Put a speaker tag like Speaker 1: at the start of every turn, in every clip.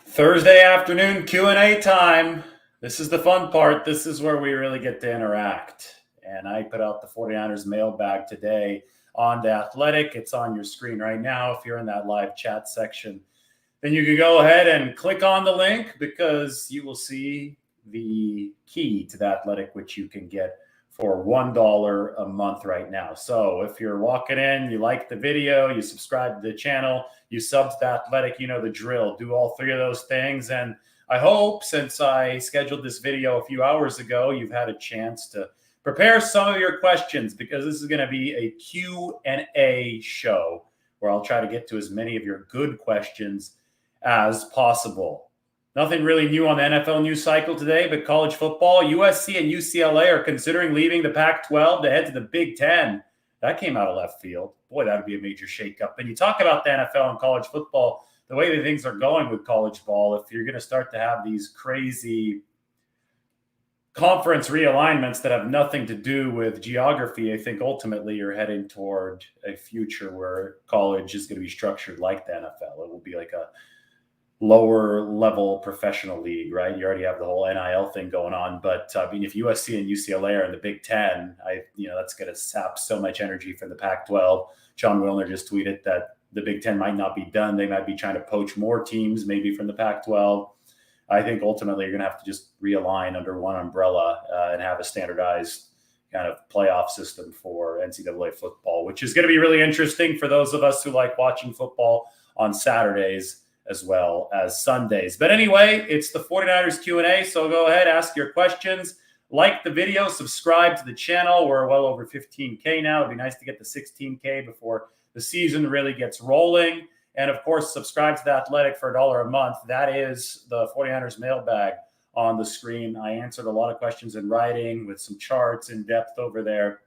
Speaker 1: Thursday afternoon Q&A time. This is the fun part. This is where we really get to interact. And I put out the 49ers mailbag today on The Athletic. It's on your screen right now. If you're in that live chat section, then you can go ahead and click on the link because you will see the key to The Athletic, which you can get for $1 a month right now. So if you're walking in, you like the video, you subscribe to the channel, you sub to The Athletic, you know the drill. Do all three of those things. And I hope, since I scheduled this video a few hours ago, you've had a chance to prepare some of your questions, because this is going to be a Q&A show where I'll try to get to as many of your good questions as possible. Nothing really new on the NFL news cycle today, but college football. USC and UCLA are considering leaving the Pac-12 to head to the Big Ten. That came out of left field. Boy, that would be a major shakeup. And you talk about the NFL and college football, the way that things are going with college ball, if you're going to start to have these crazy conference realignments that have nothing to do with geography, I think ultimately you're heading toward a future where college is going to be structured like the NFL. It will be like a lower level professional league, right? You already have the whole NIL thing going on, but I mean, if USC and UCLA are in the Big Ten, that's going to sap so much energy from the Pac-12. John Wilner just tweeted that the Big Ten might not be done. They might be trying to poach more teams, maybe from the Pac-12. I think ultimately you're going to have to just realign under one umbrella and have a standardized kind of playoff system for NCAA football, which is going to be really interesting for those of us who like watching football on Saturdays as well as Sundays. But anyway, it's the 49ers Q&A, so go ahead, ask your questions. Like the video, subscribe to the channel. We're well over 15K now. It'd be nice to get to 16K before the season really gets rolling. And of course, subscribe to The Athletic for $1 a month. That is the 49ers mailbag on the screen. I answered a lot of questions in writing with some charts in depth over there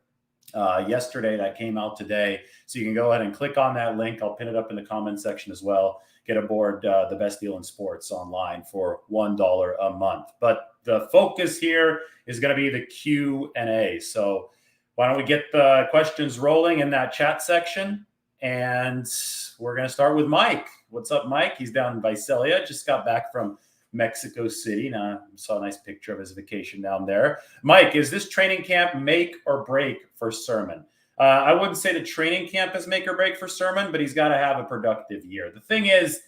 Speaker 1: yesterday. That came out today. So you can go ahead and click on that link. I'll pin it up in the comment section as well. Get aboard the best deal in sports online for $1 a month. But the focus here is going to be the Q&A. So why don't we get the questions rolling in that chat section? And we're going to start with Mike. What's up, Mike? He's down in Visalia. Just got back from Mexico City. Now, I saw a nice picture of his vacation down there. Mike, is this training camp make or break for Sermon? I wouldn't say the training camp is make or break for Sermon, but he's got to have a productive year. The thing is,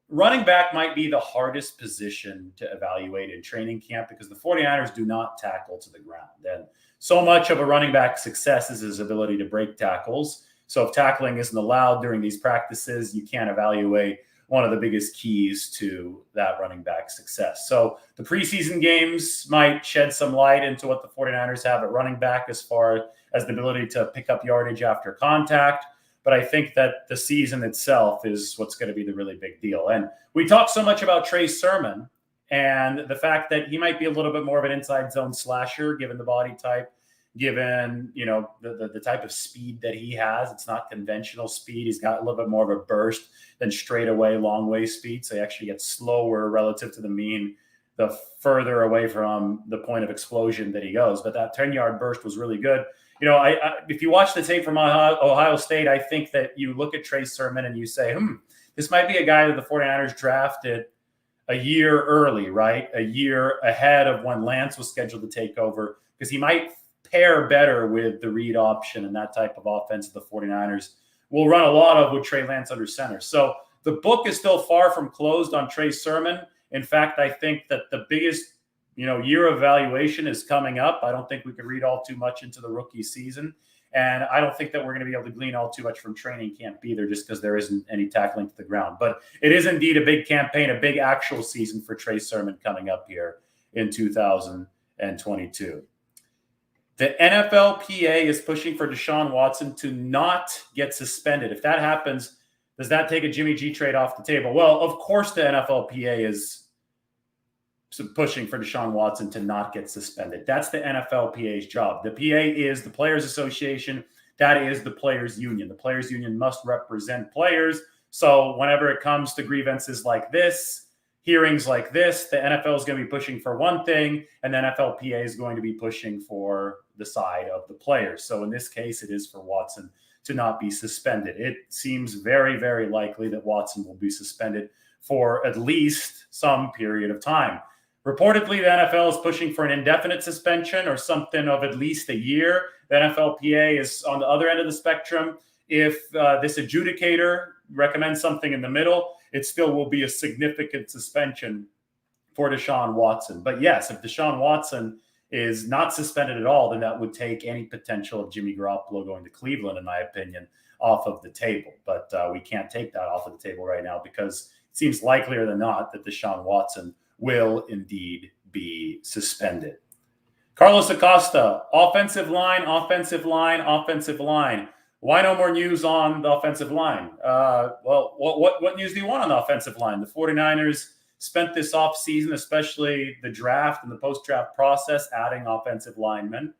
Speaker 1: running back might be the hardest position to evaluate in training camp because the 49ers do not tackle to the ground. And so much of a running back's success is his ability to break tackles. So if tackling isn't allowed during these practices, you can't evaluate one of the biggest keys to that running back success. So the preseason games might shed some light into what the 49ers have at running back as far as the ability to pick up yardage after contact. But I think that the season itself is what's going to be the really big deal. And we talk so much about Trey Sermon and the fact that he might be a little bit more of an inside zone slasher, given the body type, given, the type of speed that he has. It's not conventional speed. He's got a little bit more of a burst than straightaway, long way speed. So he actually gets slower relative to the mean the further away from the point of explosion that he goes. But that 10-yard burst was really good. If you watch the tape from Ohio State, I think that you look at Trey Sermon and you say, this might be a guy that the 49ers drafted a year early, right? A year ahead of when Lance was scheduled to take over, because he might pair better with the read option and that type of offense that the 49ers will run a lot of with Trey Lance under center. So the book is still far from closed on Trey Sermon. In fact, I think that the biggest year of evaluation is coming up. I don't think we could read all too much into the rookie season. And I don't think that we're going to be able to glean all too much from training camp either, just because there isn't any tackling to the ground. But it is indeed a big campaign, a big actual season for Trey Sermon coming up here in 2022. The NFLPA is pushing for Dashon Watson to not get suspended. If that happens, does that take a Jimmy G trade off the table? Well, of course the NFLPA is pushing for Dashon Watson to not get suspended. That's the NFLPA's job. The PA is the Players Association. That is the Players Union. The Players Union must represent players. So whenever it comes to grievances like this, hearings like this, the NFL is going to be pushing for one thing, and the NFLPA is going to be pushing for the side of the players. So in this case, it is for Watson to not be suspended. It seems very, very likely that Watson will be suspended for at least some period of time. Reportedly, the NFL is pushing for an indefinite suspension or something of at least a year. The NFLPA is on the other end of the spectrum. If this adjudicator recommends something in the middle, it still will be a significant suspension for Dashon Watson. But yes, if Dashon Watson is not suspended at all, then that would take any potential of Jimmy Garoppolo going to Cleveland, in my opinion, off of the table. But we can't take that off of the table right now because it seems likelier than not that Dashon Watson will indeed be suspended. Carlos Acosta, offensive line, offensive line, offensive line. Why no more news on the offensive line? Well, what news do you want on the offensive line? The 49ers spent this offseason, especially the draft and the post-draft process, adding offensive linemen,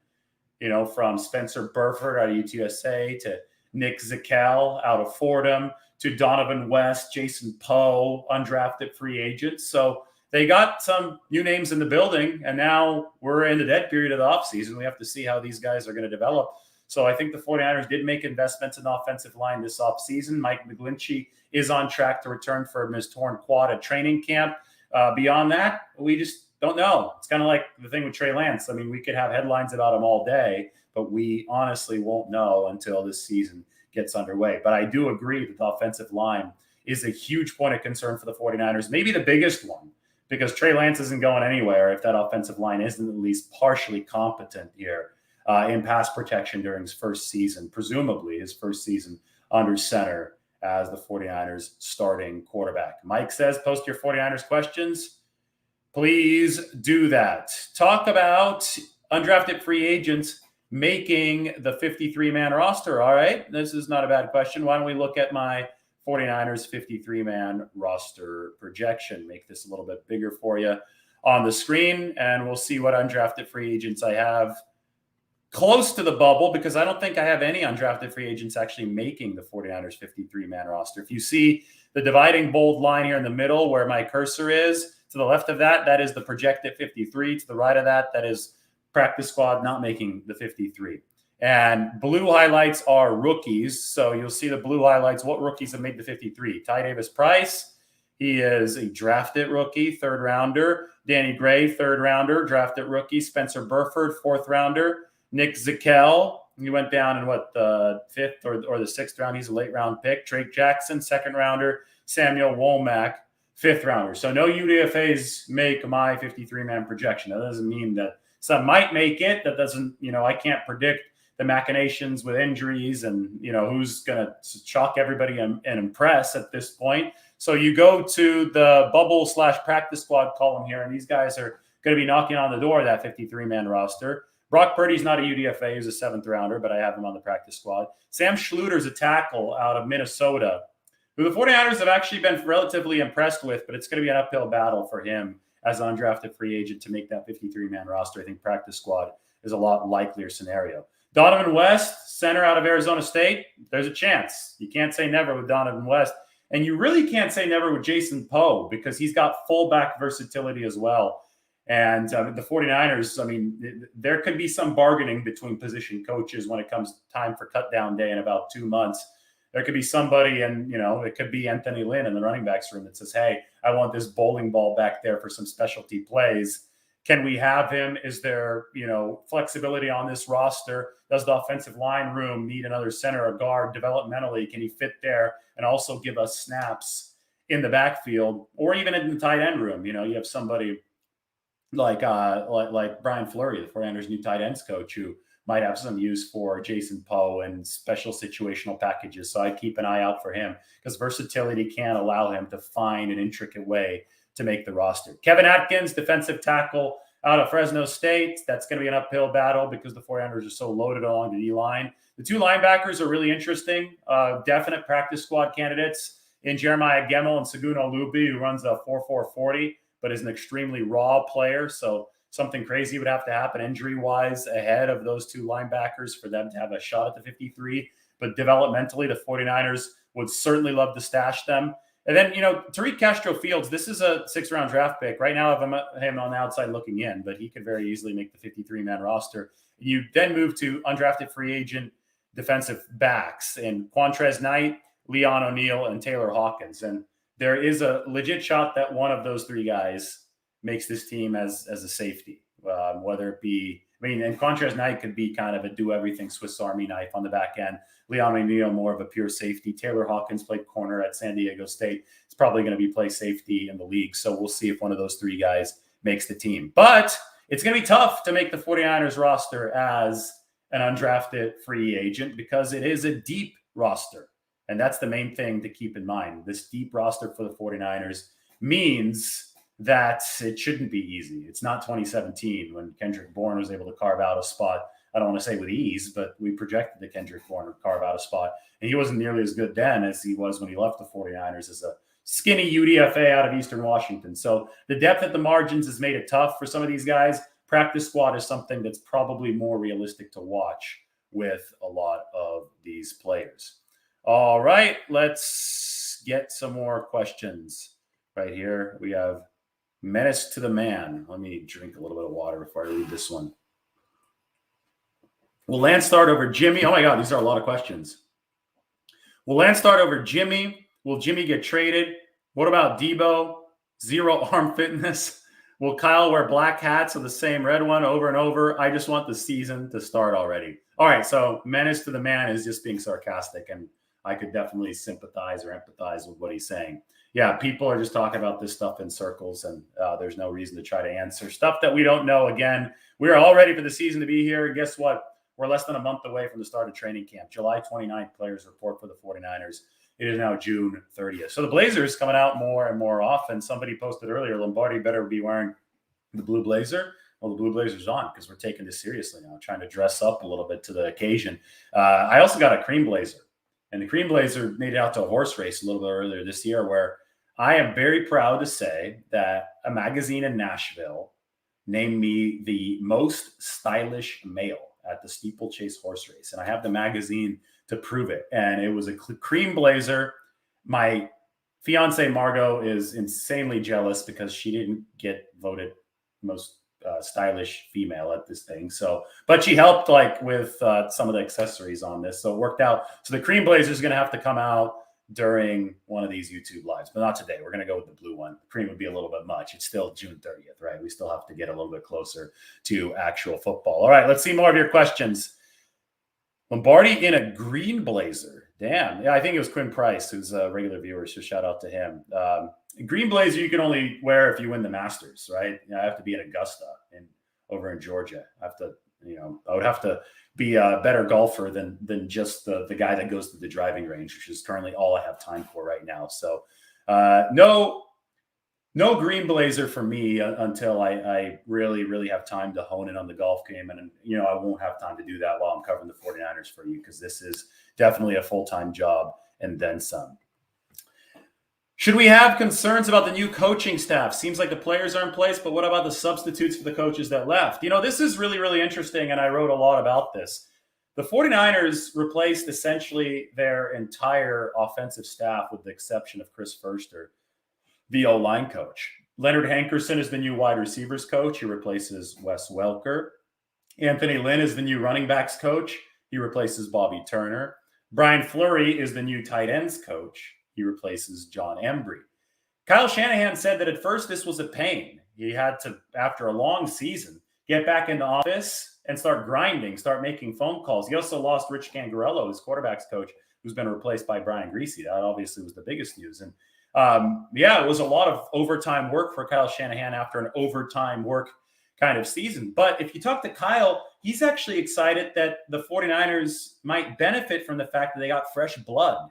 Speaker 1: from Spencer Burford out of UTSA to Nick Zakelj out of Fordham to Donovan West, Jason Poe, undrafted free agents. So they got some new names in the building, and now we're in the dead period of the offseason. We have to see how these guys are going to develop. So I think the 49ers did make investments in the offensive line this offseason. Mike McGlinchey is on track to return from his torn quad at training camp. Beyond that, we just don't know. It's kind of like the thing with Trey Lance. I mean, we could have headlines about him all day, but we honestly won't know until this season gets underway. But I do agree that the offensive line is a huge point of concern for the 49ers, maybe the biggest one, because Trey Lance isn't going anywhere if that offensive line isn't at least partially competent here in pass protection during his first season, presumably his first season under center as the 49ers starting quarterback. Mike says, post your 49ers questions. Please do that. Talk about undrafted free agents making the 53-man roster. All right, this is not a bad question. Why don't we look at my 49ers 53-man roster projection? Make this a little bit bigger for you on the screen, and we'll see what undrafted free agents I have close to the bubble, because I don't think I have any undrafted free agents actually making the 49ers 53-man roster. If you see the dividing bold line here in the middle where my cursor is, to the left of that, that is the projected 53. To the right of that, that is practice squad not making the 53. And blue highlights are rookies. So you'll see the blue highlights. What rookies have made the 53? Ty Davis-Price. He is a drafted rookie, third rounder. Danny Gray, third rounder, drafted rookie. Spencer Burford, fourth rounder. Nick Zakelj, he went down in the fifth or the sixth round. He's a late round pick. Drake Jackson, second rounder. Samuel Womack, fifth rounder. So no UDFAs make my 53-man projection. That doesn't mean that some might make it. That doesn't, I can't predict the machinations with injuries and, who's going to shock everybody and impress at this point. So you go to the bubble/practice squad column here, and these guys are going to be knocking on the door of that 53-man roster. Brock Purdy's not a UDFA. He's a seventh rounder, but I have him on the practice squad. Sam Schluter's a tackle out of Minnesota, who the 49ers have actually been relatively impressed with, but it's going to be an uphill battle for him as an undrafted free agent to make that 53-man roster. I think practice squad is a lot likelier scenario. Donovan West, center out of Arizona State. There's a chance. You can't say never with Donovan West. And you really can't say never with Jason Poe, because he's got fullback versatility as well. And the 49ers, there could be some bargaining between position coaches when it comes time for cut down day in about 2 months. There could be somebody, and, it could be Anthony Lynn in the running backs room that says, hey, I want this bowling ball back there for some specialty plays. Can we have him? Is there, flexibility on this roster? Does the offensive line room need another center or guard developmentally? Can he fit there and also give us snaps in the backfield or even in the tight end room? You have somebody like Brian Fleury, the 49ers new tight ends coach, who might have some use for Jason Poe and special situational packages. So I keep an eye out for him, because versatility can allow him to find an intricate way to make the roster. Kevin Atkins, defensive tackle out of Fresno State. That's going to be an uphill battle because the 49ers are so loaded along the D-line. The two linebackers are really interesting, definite practice squad candidates in Jeremiah Gemmel and Seguno Luby, who runs a 4.4 40, but is an extremely raw player. So something crazy would have to happen injury-wise ahead of those two linebackers for them to have a shot at the 53. But developmentally, the 49ers would certainly love to stash them. And then, Tariq Castro-Fields, this is a 6th-round draft pick. Right now, I have him on the outside looking in, but he could very easily make the 53-man roster. You then move to undrafted free agent defensive backs in Quantrez Knight, Leon O'Neal, and Taylor Hawkins. And there is a legit shot that one of those three guys makes this team as a safety, whether it be, and Contrast Knight could be kind of a do-everything Swiss Army knife on the back end. Leon McNeil, more of a pure safety. Taylor Hawkins played corner at San Diego State. It's probably going to be play safety in the league. So we'll see if one of those three guys makes the team. But it's going to be tough to make the 49ers roster as an undrafted free agent because it is a deep roster. And that's the main thing to keep in mind. This deep roster for the 49ers means that it shouldn't be easy. It's not 2017 when Kendrick Bourne was able to carve out a spot. I don't want to say with ease, but we projected that Kendrick Bourne would carve out a spot. And he wasn't nearly as good then as he was when he left the 49ers as a skinny UDFA out of Eastern Washington. So the depth at the margins has made it tough for some of these guys. Practice squad is something that's probably more realistic to watch with a lot of these players. All right, let's get some more questions right here. We have Menace to the Man. Let me drink a little bit of water before I read this one. Will Lance start over Jimmy? Oh my God, these are a lot of questions. Will Lance start over Jimmy? Will Jimmy get traded? What about Deebo? Zero arm fitness. Will Kyle wear black hats or the same red one over and over? I just want the season to start already. All right, so Menace to the Man is just being sarcastic, and I could definitely sympathize or empathize with what he's saying. Yeah, people are just talking about this stuff in circles, and there's no reason to try to answer stuff that we don't know. Again, we're all ready for the season to be here. And guess what? We're less than a month away from the start of training camp. July 29th, players report for the 49ers. It is now June 30th. So the Blazers coming out more and more often. Somebody posted earlier, Lombardi better be wearing the blue blazer. Well, the blue blazer's on because we're taking this seriously now, trying to dress up a little bit to the occasion. I also got a cream blazer. And the cream blazer made it out to a horse race a little bit earlier this year, where I am very proud to say that a magazine in Nashville named me the most stylish male at the steeplechase horse race. And I have the magazine to prove it. And it was a cream blazer. My fiance, Margot, is insanely jealous because she didn't get voted most stylish female at this thing. So, but she helped with some of the accessories on this. So it worked out. So the cream blazer is going to have to come out during one of these YouTube lives, but not today. We're going to go with the blue one. Cream would be a little bit much. It's still June 30th, right? We still have to get a little bit closer to actual football. All right, let's see more of your questions. Lombardi in a green blazer. Damn. Yeah, I think it was Quinn Price, who's a regular viewer, so shout out to him. Green blazer you can only wear if you win the Masters, right? I have to be in Augusta over in Georgia. I would have to be a better golfer than just the guy that goes to the driving range, which is currently all I have time for right now. So no green blazer for me until I really, really have time to hone in on the golf game. And, I won't have time to do that while I'm covering the 49ers for you, because this is definitely a full-time job and then some. Should we have concerns about the new coaching staff? Seems like the players are in place, but what about the substitutes for the coaches that left? This is really, really interesting, and I wrote a lot about this. The 49ers replaced essentially their entire offensive staff with the exception of Chris Furster, the O-line coach. Leonard Hankerson is the new wide receivers coach. He replaces Wes Welker. Anthony Lynn is the new running backs coach. He replaces Bobby Turner. Brian Fleury is the new tight ends coach. He replaces John Embry. Kyle Shanahan said that at first this was a pain. He had to, after a long season, get back into office and start grinding, start making phone calls. He also lost Rich Gangarello, his quarterbacks coach, who's been replaced by Brian Griese. That obviously was the biggest news. And it was a lot of overtime work for Kyle Shanahan after an overtime work kind of season. But if you talk to Kyle, he's actually excited that the 49ers might benefit from the fact that they got fresh blood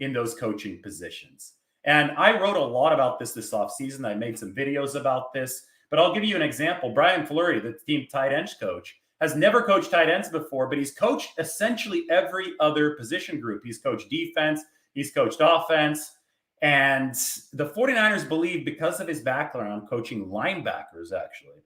Speaker 1: in those coaching positions. And I wrote a lot about this offseason. I made some videos about this, but I'll give you an example. Brian Fleury, the team tight ends coach, has never coached tight ends before, but he's coached essentially every other position group. He's coached defense, he's coached offense, and the 49ers believe because of his background coaching linebackers, actually,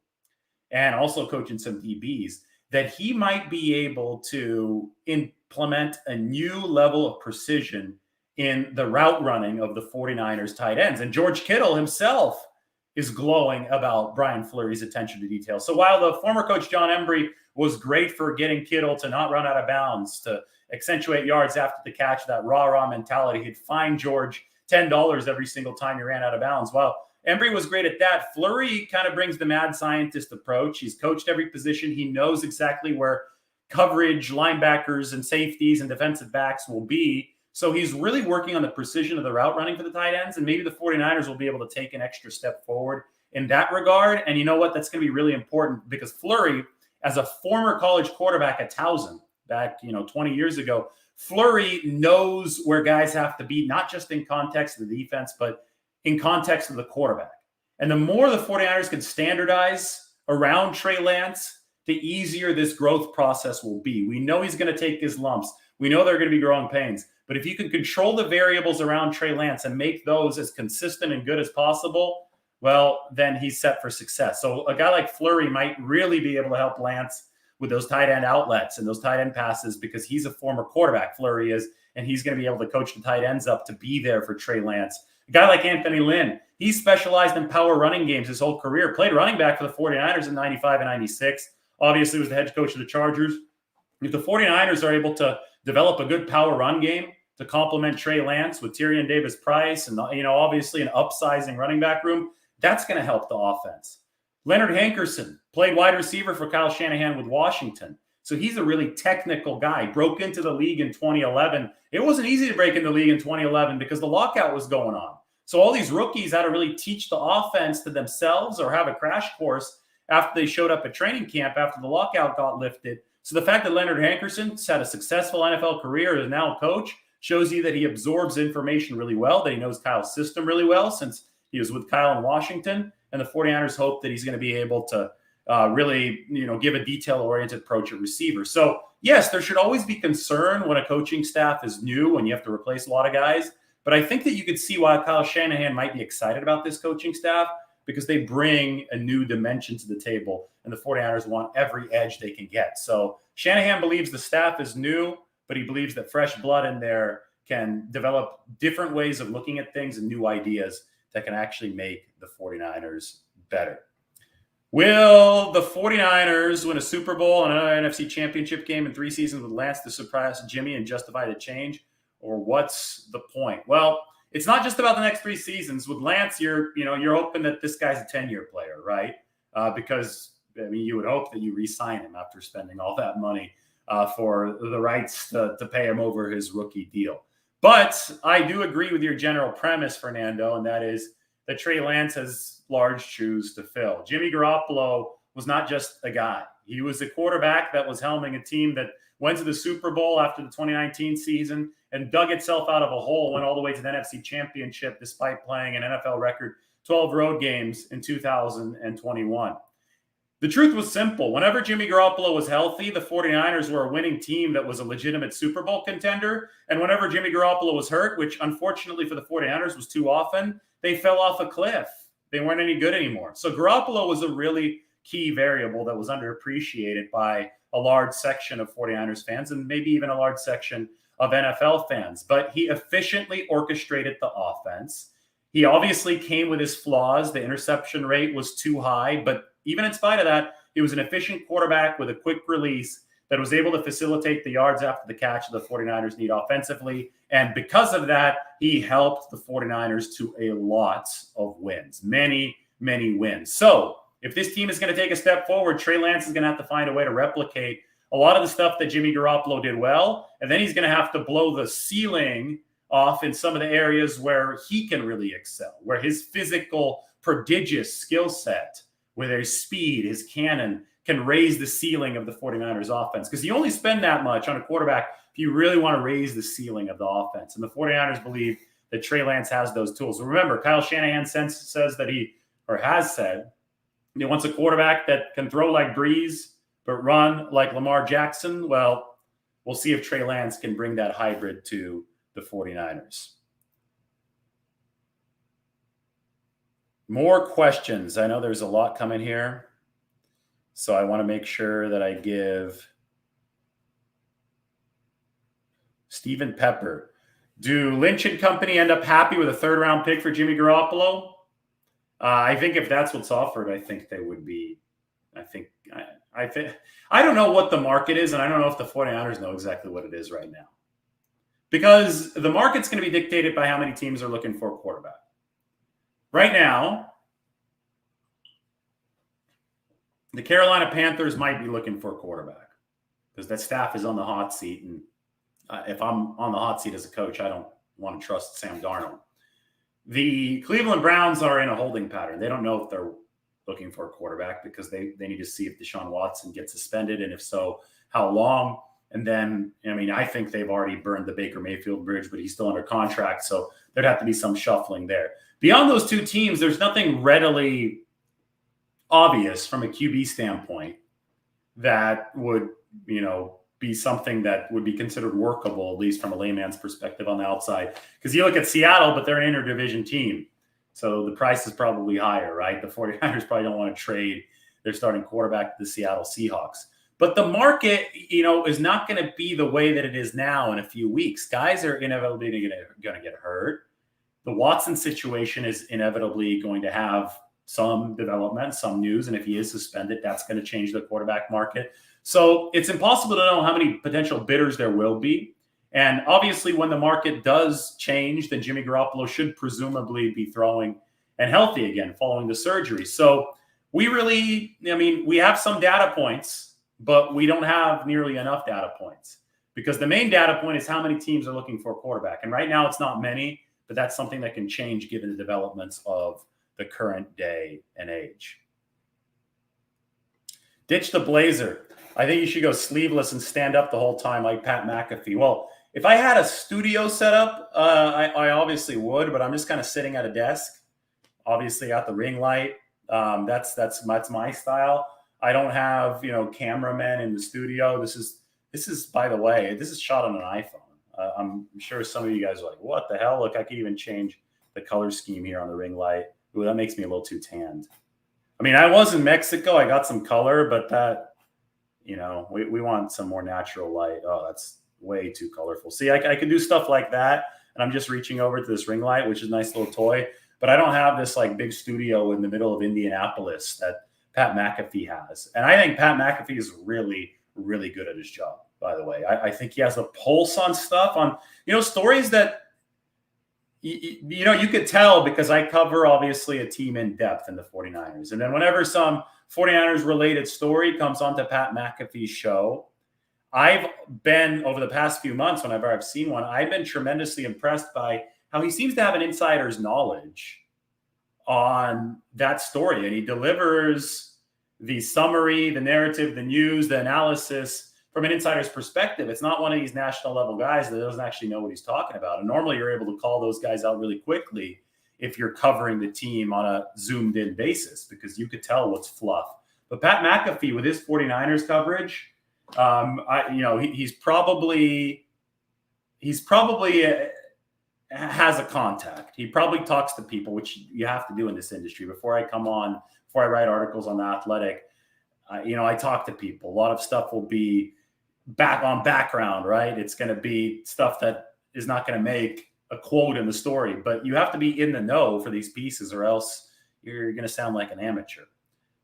Speaker 1: and also coaching some DBs, that he might be able to implement a new level of precision in the route running of the 49ers tight ends. And George Kittle himself is glowing about Brian Fleury's attention to detail. So while the former coach John Embry was great for getting Kittle to not run out of bounds, to accentuate yards after the catch, that rah-rah mentality, he'd find George $10 every single time you ran out of bounds. Well, Embry was great at that. Fleury kind of brings the mad scientist approach. He's coached every position. He knows exactly where coverage, linebackers, and safeties and defensive backs will be. So he's really working on the precision of the route running for the tight ends. And maybe the 49ers will be able to take an extra step forward in that regard. And you know what? That's going to be really important because Fleury, as a former college quarterback at Towson back, 20 years ago, Fleury knows where guys have to be, not just in context of the defense, but in context of the quarterback. And the more the 49ers can standardize around Trey Lance, the easier this growth process will be. We know he's going to take his lumps. We know they're going to be growing pains. But if you can control the variables around Trey Lance and make those as consistent and good as possible, well, then he's set for success. So a guy like Fleury might really be able to help Lance with those tight end outlets and those tight end passes because he's a former quarterback, Fleury is, and he's going to be able to coach the tight ends up to be there for Trey Lance. A guy like Anthony Lynn, he specialized in power running games his whole career, played running back for the 49ers in 95 and 96, obviously was the head coach of the Chargers. If the 49ers are able to develop a good power run game to complement Trey Lance with Tyrion Davis-Price and, obviously an upsizing running back room, that's going to help the offense. Leonard Hankerson played wide receiver for Kyle Shanahan with Washington. So he's a really technical guy. Broke into the league in 2011. It wasn't easy to break into the league in 2011 because the lockout was going on. So all these rookies had to really teach the offense to themselves or have a crash course after they showed up at training camp after the lockout got lifted. So the fact that Leonard Hankerson's had a successful NFL career, is now a coach, shows you that he absorbs information really well, that he knows Kyle's system really well since he was with Kyle in Washington. And the 49ers hope that he's going to be able to really, give a detail-oriented approach at receiver. So, yes, there should always be concern when a coaching staff is new and you have to replace a lot of guys. But I think that you could see why Kyle Shanahan might be excited about this coaching staff because they bring a new dimension to the table, and the 49ers want every edge they can get. So Shanahan believes the staff is new, but he believes that fresh blood in there can develop different ways of looking at things and new ideas that can actually make the 49ers better. Will the 49ers win a Super Bowl and another NFC championship game in 3 seasons with Lance to surpass Jimmy and justify the change? Or what's the point? Well, it's not just about the next 3 seasons. With Lance, you're hoping that this guy's a 10-year player, right? Because, you would hope that you re-sign him after spending all that money for the rights to pay him over his rookie deal. But I do agree with your general premise, Fernando, and that is that Trey Lance has large shoes to fill. Jimmy Garoppolo was not just a guy. He was a quarterback that was helming a team that went to the Super Bowl after the 2019 season and dug itself out of a hole, went all the way to the NFC Championship despite playing an NFL record 12 road games in 2021. The truth was simple. Whenever Jimmy Garoppolo was healthy, the 49ers were a winning team that was a legitimate Super Bowl contender. And whenever Jimmy Garoppolo was hurt, which unfortunately for the 49ers was too often, they fell off a cliff. They weren't any good anymore. So Garoppolo was a really key variable that was underappreciated by a large section of 49ers fans and maybe even a large section of NFL fans. But he efficiently orchestrated the offense. He obviously came with his flaws. The interception rate was too high, but even in spite of that, he was an efficient quarterback with a quick release that was able to facilitate the yards after the catch the 49ers need offensively. And because of that, he helped the 49ers to a lot of wins, many, many wins. So if this team is going to take a step forward, Trey Lance is going to have to find a way to replicate a lot of the stuff that Jimmy Garoppolo did well. And then he's going to have to blow the ceiling off in some of the areas where he can really excel, where his physical, prodigious skill set, with his speed, his cannon, can raise the ceiling of the 49ers offense. Because you only spend that much on a quarterback if you really want to raise the ceiling of the offense. And the 49ers believe that Trey Lance has those tools. Remember, Kyle Shanahan says that has said, he wants a quarterback that can throw like Breeze, but run like Lamar Jackson. Well, we'll see if Trey Lance can bring that hybrid to the 49ers. More questions. I know there's a lot coming here, so I want to make sure that I give Stephen Pepper. Do Lynch and company end up happy with a 3rd-round pick for Jimmy Garoppolo? I think if that's what's offered, I think they would be. I don't know what the market is, and I don't know if the 49ers know exactly what it is right now. Because the market's going to be dictated by how many teams are looking for a quarterback. Right now, the Carolina Panthers might be looking for a quarterback because that staff is on the hot seat. And if I'm on the hot seat as a coach, I don't want to trust Sam Darnold. The Cleveland Browns are in a holding pattern. They don't know if they're looking for a quarterback because they need to see if Dashon Watson gets suspended, and if so, how long. And then, I mean, I think they've already burned the Baker Mayfield bridge, but he's still under contract, so there'd have to be some shuffling there. Beyond those two teams, there's nothing readily obvious from a QB standpoint that would, be something that would be considered workable, at least from a layman's perspective on the outside. Because you look at Seattle, but they're an interdivision team. So the price is probably higher, right? The 49ers probably don't want to trade their starting quarterback to the Seattle Seahawks. But the market, is not going to be the way that it is now in a few weeks. Guys are inevitably going to get hurt. The Watson situation is inevitably going to have some development, some news. And if he is suspended, that's going to change the quarterback market. So it's impossible to know how many potential bidders there will be. And obviously, when the market does change, then Jimmy Garoppolo should presumably be throwing and healthy again following the surgery. So we have some data points, but we don't have nearly enough data points because the main data point is how many teams are looking for a quarterback. And right now it's not many, but that's something that can change given the developments of the current day and age. Ditch the blazer. I think you should go sleeveless and stand up the whole time like Pat McAfee. Well, if I had a studio set up, I obviously would, but I'm just kind of sitting at a desk, obviously at the ring light. That's my style. I don't have, cameramen in the studio. This is, by the way, this is shot on an iPhone. I'm sure some of you guys are like, what the hell? Look, I can even change the color scheme here on the ring light. Ooh, that makes me a little too tanned. I mean, I was in Mexico. I got some color, but that, we want some more natural light. Oh, that's way too colorful. See, I can do stuff like that. And I'm just reaching over to this ring light, which is a nice little toy. But I don't have this like big studio in the middle of Indianapolis that Pat McAfee has. And I think Pat McAfee is really, really good at his job, by the way. I think he has a pulse on stuff, on, stories that, you could tell because I cover, obviously, a team in depth in the 49ers. And then whenever some 49ers related story comes onto Pat McAfee's show, I've been, over the past few months, whenever I've seen one, I've been tremendously impressed by how he seems to have an insider's knowledge on that story. And he delivers the summary, the narrative, the news, the analysis from an insider's perspective. It's not one of these national level guys that doesn't actually know what he's talking about. And normally you're able to call those guys out really quickly if you're covering the team on a zoomed in basis, because you could tell what's fluff. But Pat McAfee, with his 49ers coverage, he's probably has a contact. He probably talks to people, which you have to do in this industry. Before I write articles on The Athletic, I talk to people. A lot of stuff will be background, right? It's going to be stuff that is not going to make a quote in the story, but you have to be in the know for these pieces or else you're going to sound like an amateur.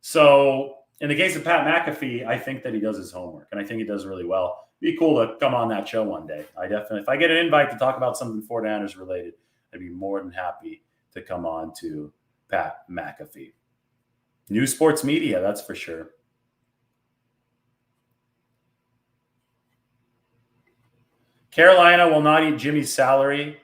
Speaker 1: So in the case of Pat McAfee, I think that he does his homework and I think he does really well. Be cool to come on that show one day. If I get an invite to talk about something 49ers related, I'd be more than happy to come on to Pat McAfee. New sports media, that's for sure. Carolina will not eat Jimmy's salary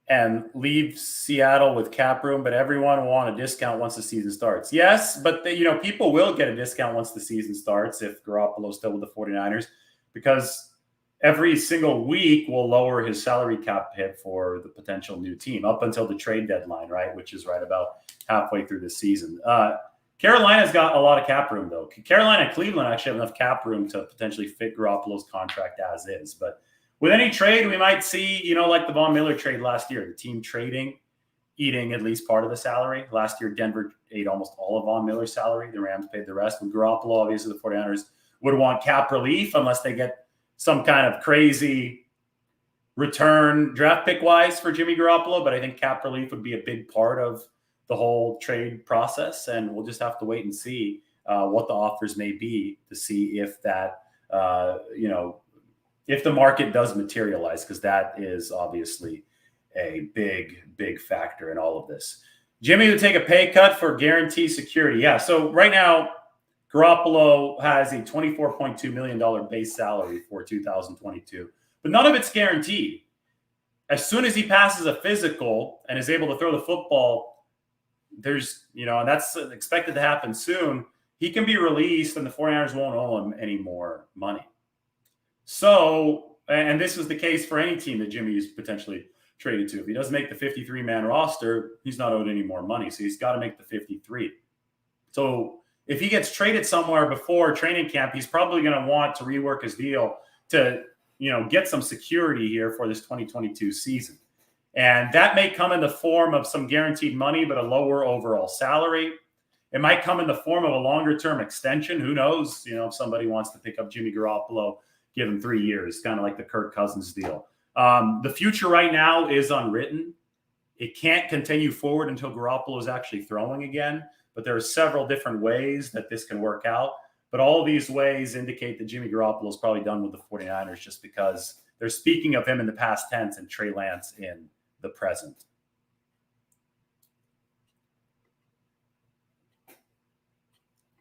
Speaker 1: and leave Seattle with cap room, but everyone will want a discount once the season starts. Yes, but people will get a discount once the season starts if Garoppolo's still with the 49ers, because every single week will lower his salary cap hit for the potential new team up until the trade deadline, right, which is right about halfway through the season. Carolina's got a lot of cap room, though. Carolina and Cleveland actually have enough cap room to potentially fit Garoppolo's contract as is. But with any trade, we might see, like the Von Miller trade last year, the team eating at least part of the salary. Last year, Denver ate almost all of Von Miller's salary. The Rams paid the rest. With Garoppolo, obviously, the 49ers would want cap relief unless they get some kind of crazy return draft pick-wise for Jimmy Garoppolo. But I think cap relief would be a big part of the whole trade process, and we'll just have to wait and see what the offers may be to see if that if the market does materialize, because that is obviously a big factor in all of this. Jimmy would take a pay cut for guarantee security. Yeah, so right now, Garoppolo has a $24.2 million base salary for 2022, but none of it's guaranteed. As soon as he passes a physical and is able to throw the football, there's, and that's expected to happen soon, he can be released and the 49ers won't owe him any more money. So, and this is the case for any team that Jimmy is potentially traded to. If he doesn't make the 53-man roster, he's not owed any more money. So he's got to make the 53. So if he gets traded somewhere before training camp, he's probably going to want to rework his deal to, get some security here for this 2022 season. And that may come in the form of some guaranteed money, but a lower overall salary. It might come in the form of a longer-term extension. Who knows? If somebody wants to pick up Jimmy Garoppolo, give him 3 years, kind of like the Kirk Cousins deal. The future right now is unwritten. It can't continue forward until Garoppolo is actually throwing again. But there are several different ways that this can work out. But all these ways indicate that Jimmy Garoppolo is probably done with the 49ers just because they're speaking of him in the past tense and Trey Lance in the present.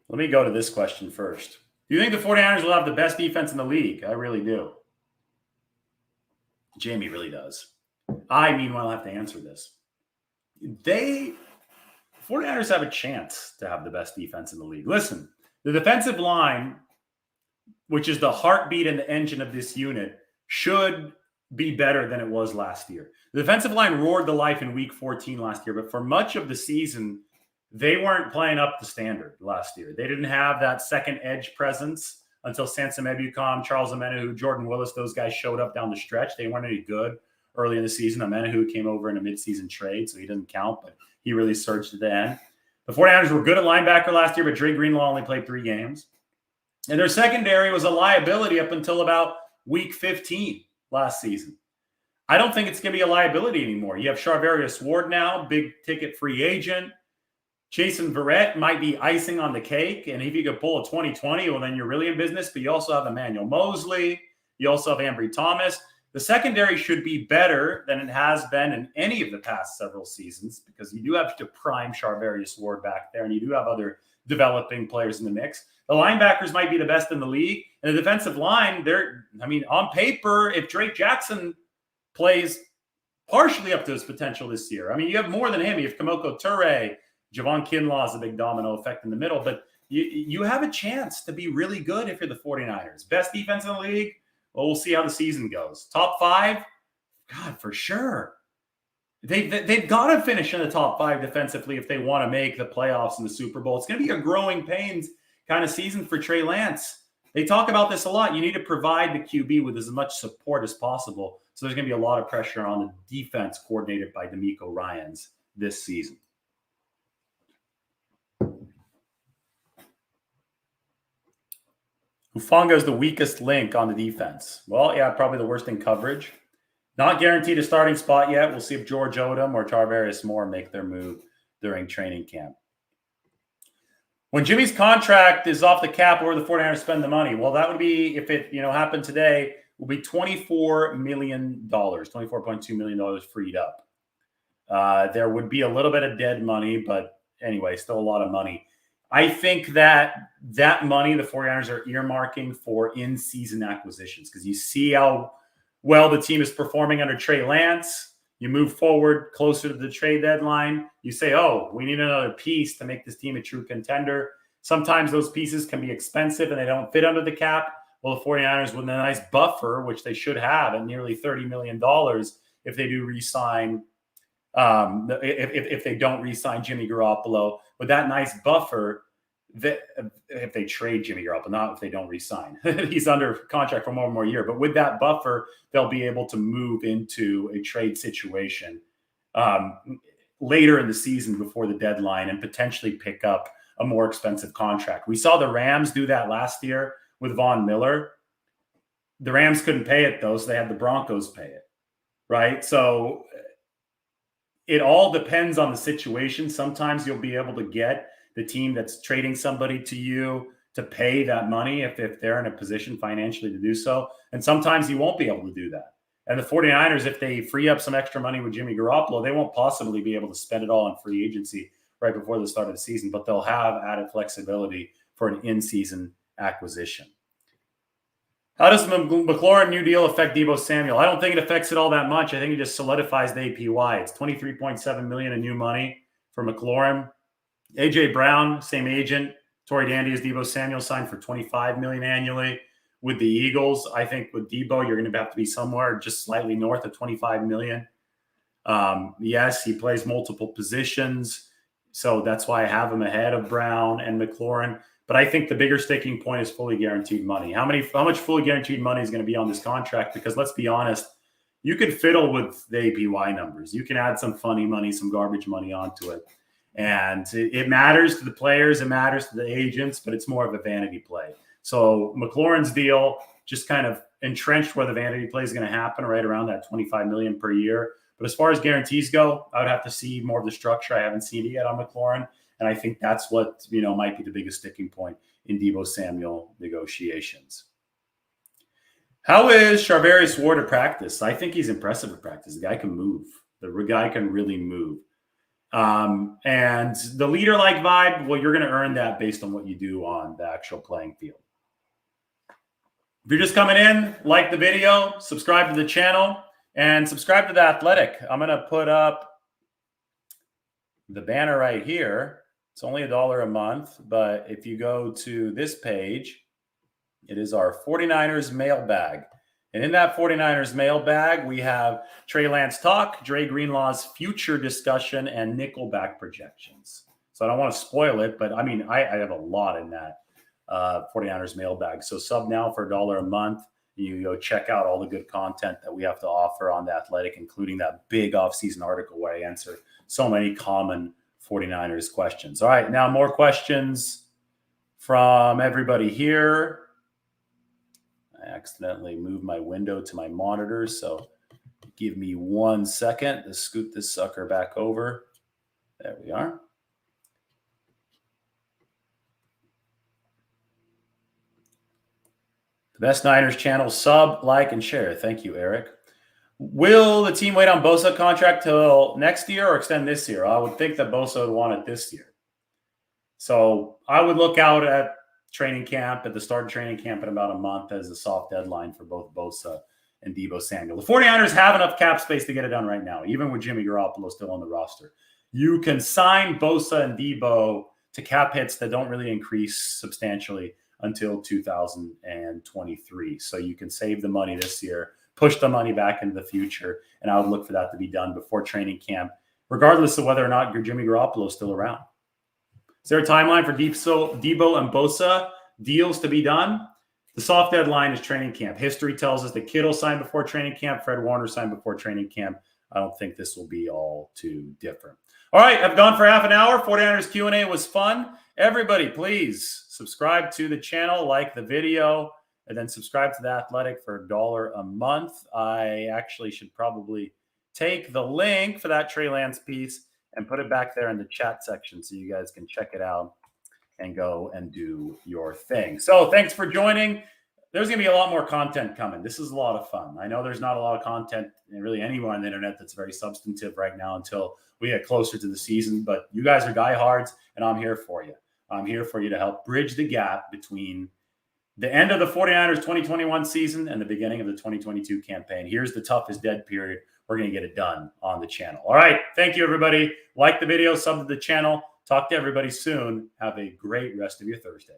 Speaker 1: Let me go to this question first. Do you think the 49ers will have the best defense in the league? I really do. Jamie really does. I, meanwhile, have to answer this. The 49ers have a chance to have the best defense in the league. Listen, the defensive line, which is the heartbeat and the engine of this unit, should be better than it was last year. The defensive line roared to life in week 14 last year, but for much of the season, they weren't playing up the standard last year. They didn't have that second edge presence until Sansa Mebucom, Charles Omenihu, Jordan Willis, those guys showed up down the stretch. They weren't any good early in the season. Omenihu came over in a midseason trade, so he doesn't count, but he really surged at the end. The 49ers were good at linebacker last year, but Dre Greenlaw only played 3 games. And their secondary was a liability up until about week 15 last season. I don't think it's going to be a liability anymore. You have Charvarius Ward now, big ticket free agent. Jason Verrett might be icing on the cake. And if you could pull a 2020, well, then you're really in business. But you also have Emmanuel Mosley. You also have Ambry Thomas. The secondary should be better than it has been in any of the past several seasons because you do have to prime Charvarius Ward back there, and you do have other developing players in the mix. The linebackers might be the best in the league. And the defensive line, on paper, if Drake Jackson plays partially up to his potential this year, you have more than him. You have Kamoko Toure. Javon Kinlaw is a big domino effect in the middle. But you have a chance to be really good if you're the 49ers. Best defense in the league? Well, we'll see how the season goes. Top 5? God, for sure. They've got to finish in the top 5 defensively if they want to make the playoffs in the Super Bowl. It's going to be a growing pains kind of season for Trey Lance. They talk about this a lot. You need to provide the QB with as much support as possible. So there's going to be a lot of pressure on the defense coordinated by DeMeco Ryans this season. Hufanga is the weakest link on the defense. Well, yeah, probably the worst in coverage. Not guaranteed a starting spot yet. We'll see if George Odom or Tarvarius Moore make their move during training camp. When Jimmy's contract is off the cap, where the 49ers spend the money? Well, that would be, if it happened today, will be $24 million, $24.2 million freed up. There would be a little bit of dead money, but anyway, still a lot of money. I think that money the 49ers are earmarking for in-season acquisitions because you see how well the team is performing under Trey Lance. You move forward closer to the trade deadline. You say, oh, we need another piece to make this team a true contender. Sometimes those pieces can be expensive and they don't fit under the cap. Well, the 49ers with a nice buffer, which they should have at nearly $30 million if they do re-sign, if they don't re-sign Jimmy Garoppolo. With that nice buffer, if they trade Jimmy Garoppolo, not if they don't re-sign. He's under contract for one more year. But with that buffer, they'll be able to move into a trade situation later in the season before the deadline and potentially pick up a more expensive contract. We saw the Rams do that last year with Von Miller. The Rams couldn't pay it, though, so they had the Broncos pay it, right? So it all depends on the situation. Sometimes you'll be able to get the team that's trading somebody to you to pay that money if they're in a position financially to do so. And sometimes he won't be able to do that. And the 49ers, if they free up some extra money with Jimmy Garoppolo, they won't possibly be able to spend it all on free agency right before the start of the season, but they'll have added flexibility for an in-season acquisition. How does the McLaurin new deal affect Deebo Samuel? I don't think it affects it all that much. I think it just solidifies the APY. It's $23.7 million in new money for McLaurin. AJ Brown, same agent. Torrey Dandy as Deebo Samuel, signed for $25 million annually with the Eagles. I think with Deebo, you're going to have to be somewhere just slightly north of $25 million. Yes, he plays multiple positions, so that's why I have him ahead of Brown and McLaurin. But I think the bigger sticking point is fully guaranteed money. How much fully guaranteed money is going to be on this contract? Because let's be honest, you can fiddle with the APY numbers. You can add some funny money, some garbage money onto it. And it matters to the players, it matters to the agents, but it's more of a vanity play. So McLaurin's deal just kind of entrenched where the vanity play is going to happen, right around that $25 million per year. But as far as guarantees go, I would have to see more of the structure. I haven't seen it yet on McLaurin. And I think that's what, might be the biggest sticking point in Deebo Samuel negotiations. How is Charvarius Ward at practice? I think he's impressive at practice. The guy can move. The guy can really move. And the leader-like vibe, well, you're going to earn that based on what you do on the actual playing field. If you're just coming in, like the video, subscribe to the channel, and subscribe to The Athletic. I'm going to put up the banner right here. It's only $1 a month, but if you go to this page, it is our 49ers mailbag. And in that 49ers mailbag, we have Trey Lance talk, Dre Greenlaw's future discussion, and Nickelback projections. So I don't want to spoil it, but I have a lot in that 49ers mailbag. So sub now for $1 a month. You go check out all the good content that we have to offer on The Athletic, including that big offseason article where I answer so many common 49ers questions. All right, now more questions from everybody here. I accidentally moved my window to my monitor, so give me 1 second to scoot this sucker back over. There we are. The Best Niners channel, sub, like, and share. Thank you, Eric. Will the team wait on Bosa contract till next year or extend this year? I would think that Bosa would want it this year. So I would look out at training camp, at the start of training camp in about a month as a soft deadline for both Bosa and Deebo Samuel. The 49ers have enough cap space to get it done right now, even with Jimmy Garoppolo still on the roster. You can sign Bosa and Deebo to cap hits that don't really increase substantially until 2023. So you can save the money this year, push the money back into the future, and I would look for that to be done before training camp, regardless of whether or not Jimmy Garoppolo is still around. Is there a timeline for Deebo and Bosa deals to be done? The soft deadline is training camp. History tells us that Kittle signed before training camp, Fred Warner signed before training camp. I don't think this will be all too different. All right, I've gone for half an hour. 49ers Q&A was fun. Everybody, please subscribe to the channel, like the video, and then subscribe to The Athletic for $1 a month. I actually should probably take the link for that Trey Lance piece and put it back there in the chat section so you guys can check it out and go and do your thing. So thanks for joining. There's going to be a lot more content coming. This is a lot of fun. I know there's not a lot of content really anywhere on the internet that's very substantive right now until we get closer to the season, but you guys are diehards, and I'm here for you. I'm here for you to help bridge the gap between the end of the 49ers 2021 season and the beginning of the 2022 campaign. Here's the toughest dead period. We're going to get it done on the channel. All right. Thank you, everybody. Like the video, sub to the channel. Talk to everybody soon. Have a great rest of your Thursday.